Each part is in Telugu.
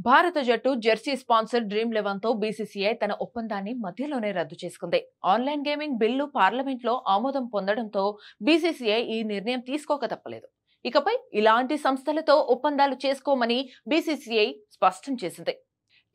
భారత జట్టు జెర్సీ స్పాన్సర్ డ్రీమ్11 తో బీసీసీఐ తన ఒప్పందాన్ని మధ్యలోనే రద్దు చేసుకుంది. ఆన్లైన్ గేమింగ్ బిల్లు పార్లమెంట్లో ఆమోదం పొందడంతో బీసీసీఐ ఈ నిర్ణయం తీసుకోక తప్పలేదు. ఇకపై ఇలాంటి సంస్థలతో ఒప్పందాలు చేసుకోమని బీసీసీఐ స్పష్టం చేసింది.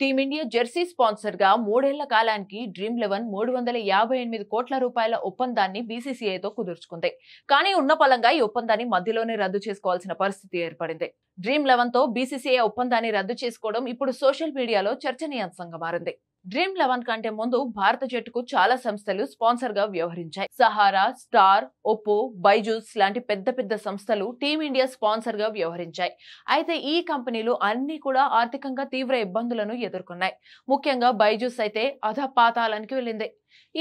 టీమిండియా జెర్సీ స్పాన్సర్ గా 3 ఏళ్ల కాలానికి డ్రీమ్11 358 కోట్ల రూపాయల ఒప్పందాన్ని బీసీసీఐతో కుదుర్చుకుంది. కానీ ఉన్న పలంగా ఈ ఒప్పందాన్ని మధ్యలోనే రద్దు చేసుకోవాల్సిన పరిస్థితి ఏర్పడింది. డ్రీమ్11 తో బీసీసీఐ ఒప్పందాన్ని రద్దు చేసుకోవడం ఇప్పుడు సోషల్ మీడియాలో చర్చనీయాంశంగా మారింది. డ్రీమ్11 కంటే ముందు భారత జట్టుకు చాలా సంస్థలు స్పాన్సర్ గా వ్యవహరించాయి. సహారా, స్టార్, ఒప్పో, బైజూస్ లాంటి పెద్ద సంస్థలు టీమిండియా స్పాన్సర్ గా వ్యవహరించాయి. అయితే ఈ కంపెనీలు అన్ని కూడా ఆర్థికంగా తీవ్ర ఇబ్బందులను ఎదుర్కొన్నాయి. ముఖ్యంగా బైజూస్ అయితే అధపాతాళానికి వెళ్ళింది.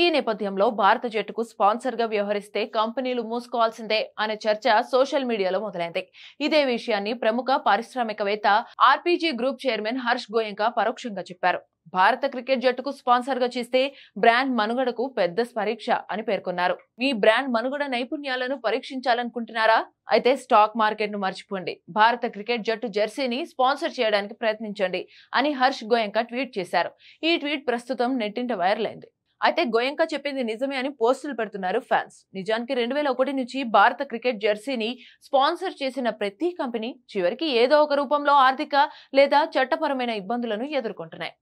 ఈ నేపథ్యంలో భారత జట్టుకు స్పాన్సర్ గా వ్యవహరిస్తే కంపెనీలు మూసుకోవాల్సిందే అనే చర్చ సోషల్ మీడియాలో మొదలైంది. ఇదే విషయాన్ని ప్రముఖ పారిశ్రామికవేత్త RPG group chairman Harsh Goenka పరోక్షంగా చెప్పారు. భారత క్రికెట్ జట్టుకు స్పాన్సర్ గా చేస్తే బ్రాండ్ మనుగడకు పెద్ద పరీక్ష అని పేర్కొన్నారు. మీ బ్రాండ్ మనుగడ నైపుణ్యాలను పరీక్షించాలనుకుంటున్నారా? అయితే స్టాక్ మార్కెట్ ను మర్చిపోండి. భారత క్రికెట్ జట్టు జెర్సీని స్పాన్సర్ చేయడానికి ప్రయత్నించండి అని హర్ష్ గోయంకా ట్వీట్ చేశారు. ఈ ట్వీట్ ప్రస్తుతం నెట్టింట వైరల్ అయింది. అయితే గోయంకా చెప్పింది నిజమే అని పోస్టులు పెడుతున్నారు ఫ్యాన్స్. నిజానికి 2001 నుంచి భారత క్రికెట్ జెర్సీని స్పాన్సర్ చేసిన ప్రతి కంపెనీ చివరికి ఏదో ఒక రూపంలో ఆర్థిక లేదా చట్టపరమైన ఇబ్బందులను ఎదుర్కొంటున్నాయి.